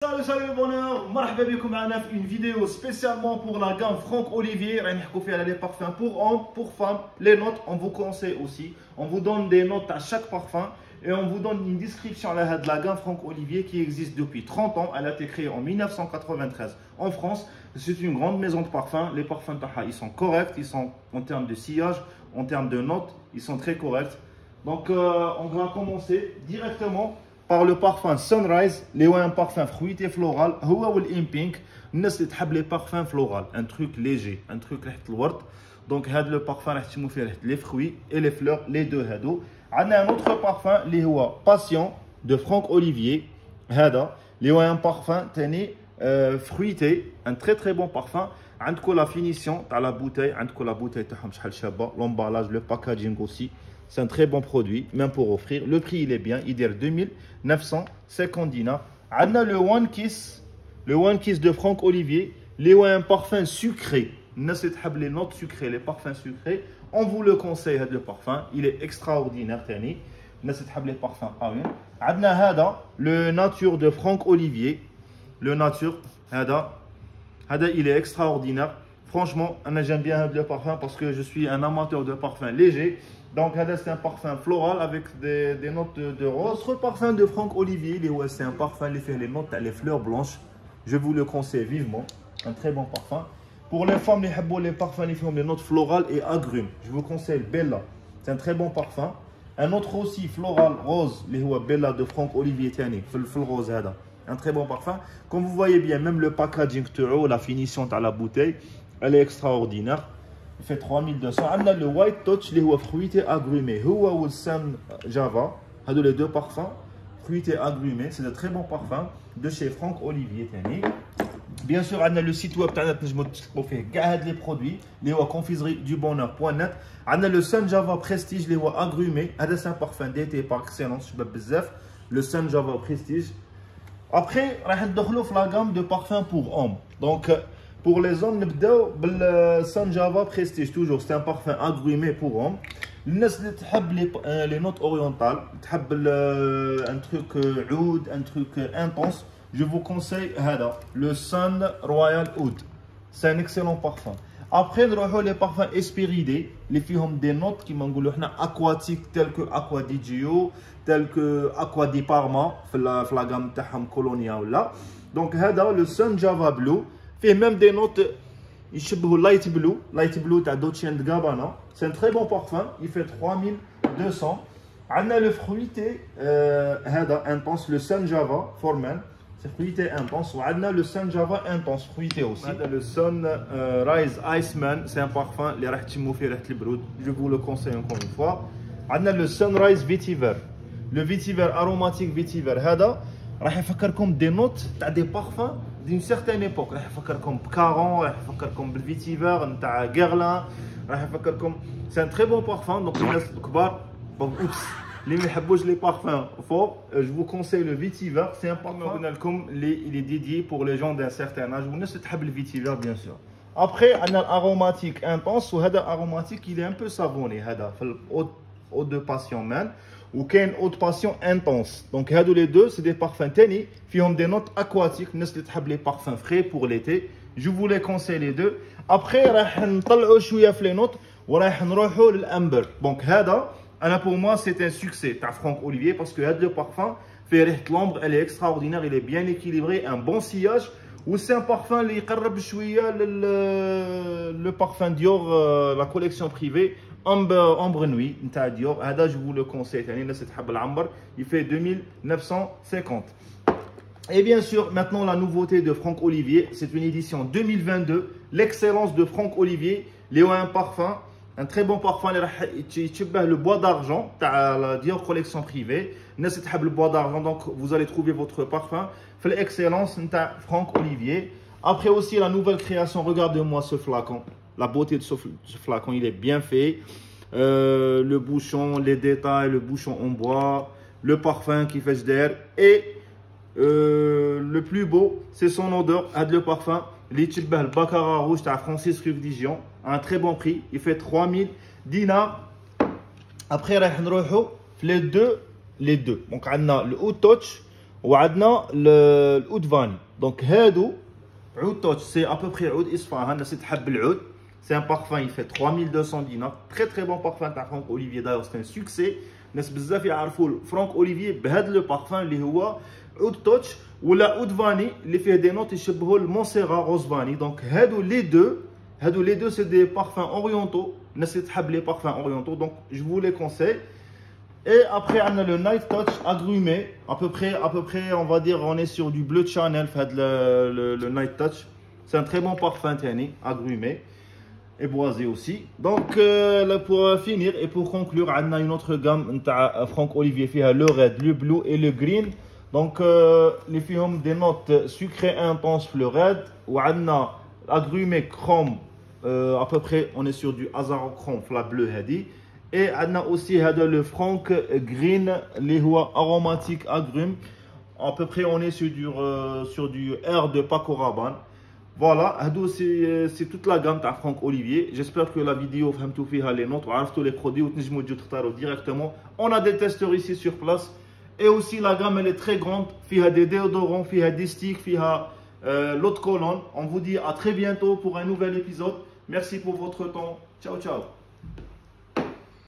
Salut les bonheurs, marhaba bikoum معنا في une vidéo spécialement pour la gamme Franck Olivier. راح نحكوا فيها les parfums pour hommes, pour femmes, les notes, on vous conseille aussi. On vous donne des notes à chaque parfum et on vous donne une description de la gamme Franck Olivier qui existe depuis 30 ans. Elle a été créée en 1993 en France. C'est une grande maison de parfums. Les parfums taha, ils sont corrects, ils sont en termes de sillage, en termes de notes, ils sont très corrects. Donc on va commencer directement par le parfum Sunrise, les un parfum fruité floral, هو والإمبينك الناس اللي تحب les parfums floral, un truc léger, un truc ريحة الورد. Donc هذا le parfum راح تشموا فيه ريحة les fruits et les fleurs, les deux هادو. عندنا un autre parfum اللي هو Passion de Franck Olivier. هذا اللي هو un parfum تاني fruité, un très bon parfum. عندكم la finition تاع la bouteille, عندكم la bouteille تاعهم شحال شابة, l'emballage, le packaging aussi. C'est un très bon produit, même pour offrir. Le prix, il est bien. Il est 2950 dinars. On a le One Kiss de Franck Olivier. Un parfum sucré. Les notes sucrées, les parfums sucrés. On vous le conseille, le parfum. Il est extraordinaire. Les parfums. On a le Nature de Franck Olivier. Le Nature, il est extraordinaire. Franchement, j'aime bien le parfum parce que je suis un amateur de parfums légers. Donc, c'est un parfum floral avec des notes de rose. Autre parfum de Franck Olivier, c'est un parfum qui fait les notes les fleurs blanches. Je vous le conseille vivement. Un très bon parfum. Pour les femmes, les parfums qui font les notes florales et agrumes. Je vous conseille Bella. C'est un très bon parfum. Un autre aussi floral rose, Bella de Franck Olivier Tiani. Rose. Un très bon parfum. Comme vous voyez bien, même le packaging, la finition de la bouteille, elle est extraordinaire. Il fait 3200. On a le White Touch, qui est fruité agrumé. Ou le Sun Java. Les deux parfums. Fruité agrumé. C'est de très bons parfums de chez Franck Olivier. Bien sûr, on a le site web. On fait les produits. Les confiserie du bonheur.net. On a le Sun Java Prestige, les agrumé. C'est un parfum d'été par excellence. Le Sun Java Prestige. Après, on va la gamme de parfums pour hommes. Donc, pour les hommes, le Sun Java Prestige, toujours, c'est un parfum agrumé pour hommes. Les notes orientales, un truc oud, un truc intense, je vous conseille le Sun Royal Oud. C'est un excellent parfum. Après, nous avons les parfums Espéridés, les filles ont des notes qui m'ont aquatiques, telles que Aqua di Gio, telles que Aqua di Parma, la gamme Colonia. Donc, le Sun Java Blue. Fait même des notes light blue à Dolce & Gabbana. C'est un très bon parfum, il fait 3200. On a le fruité intense, le Sun Java Forman, c'est fruité intense. On a le Sun Java intense, fruité aussi. On a le Sun Rise Iceman, c'est un parfum, je vous le conseille encore une fois. On a le Sunrise Vetiver, le Vetiver aromatique Vetiver. راح يفكركم des notes تاع des parfums d'une certaine époque. راح يفكركم بكارون, راح يفكركم بالفيتيفر نتاع غيرلان, راح يفكركم. C'est un très bon parfum. Donc الناس الكبار اللي ما يحبوش les parfums forts, je vous conseille le Vetiver. C'est un parfum قلنا لكم il est dédié pour les gens d'un certain âge والناس اللي تحب الفيتيفر bien sûr. Après on a l'aromatique intense وهذا aromatique il est un peu savonné هذا في eau de passion man. Ou qu'il y a une haute passion intense. Donc, les deux, c'est des parfums tennis qui ont des notes aquatiques. Nous avons les parfums frais pour l'été. Je vous les conseille les deux. Après, on va les notes. On va l'amber. Donc, pour moi, c'est un succès. Tu Franck Olivier parce que le parfum fait l'ambre, elle est extraordinaire, il est bien équilibré, un bon sillage. Ou c'est un parfum qui est le parfum Dior, la collection privée. Ambre Nuit, Dior, je vous le conseille. Il fait 2950. Et bien sûr, maintenant la nouveauté de Franck Olivier, c'est une édition 2022. L'excellence de Franck Olivier, un parfum, un très bon parfum, le bois d'argent, la Dior collection privée. Le bois d'argent, donc vous allez trouver votre parfum. L'excellence de Franck Olivier. Après aussi la nouvelle création, regardez-moi ce flacon. La beauté de ce flacon, il est bien fait. Le bouchon, les détails, le bouchon en bois, le parfum qui fait d'air. Et le plus beau, c'est son odeur. Le parfum, le Baccarat rouge de Francis Ruc Dijon. Un très bon prix. Il fait 3000 dinars. Après, on va les deux. Donc, on a le Haut Touch. وعندنا العود فاني. دونك هادو عود توتش سي ابوبري عود اصفهان. الناس تحب العود. C'est un parfum, il fait 3200 dinars. Très très bon parfum de Franck Olivier. D'ailleurs, c'est un succès. الناس بزاف يعرفوا فرانك اوليفي بهذا لو بارفان اللي هو عود توتش ولا عود فاني اللي فيه دي نوت يشبهوا المونسيرا روز فاني. دونك هادو لي دو سي دي بارفان اورينتو. الناس اللي تحب لي بارفان اورينتو دونك جو فو لي كونساي. Et après, on a le Night Touch agrumé. À peu près, on va dire, on est sur du bleu de Chanel, fait le Night Touch. C'est un très bon parfum, Tiani, agrumé et boisé aussi. Donc, là, pour finir et pour conclure, on a une autre gamme, Franck Olivier, le red, le blue et le green. Donc, les filles ont des notes sucrées intenses, le red. Ou on a agrumé chrome, à peu près, on est sur du azarochrome, la bleu, hadi. Et on a aussi le Franck Green, les aromatiques agrumes. À peu près, on est sur du R de Paco Rabanne. Voilà, c'est toute la gamme de Franck Olivier. J'espère que la vidéo fait les notes, tous les produits directement. On a des testeurs ici sur place. Et aussi, la gamme elle est très grande. Il y a des déodorants, il y a des sticks, il y a l'eau de colonne. On vous dit à très bientôt pour un nouvel épisode. Merci pour votre temps. Ciao, ciao.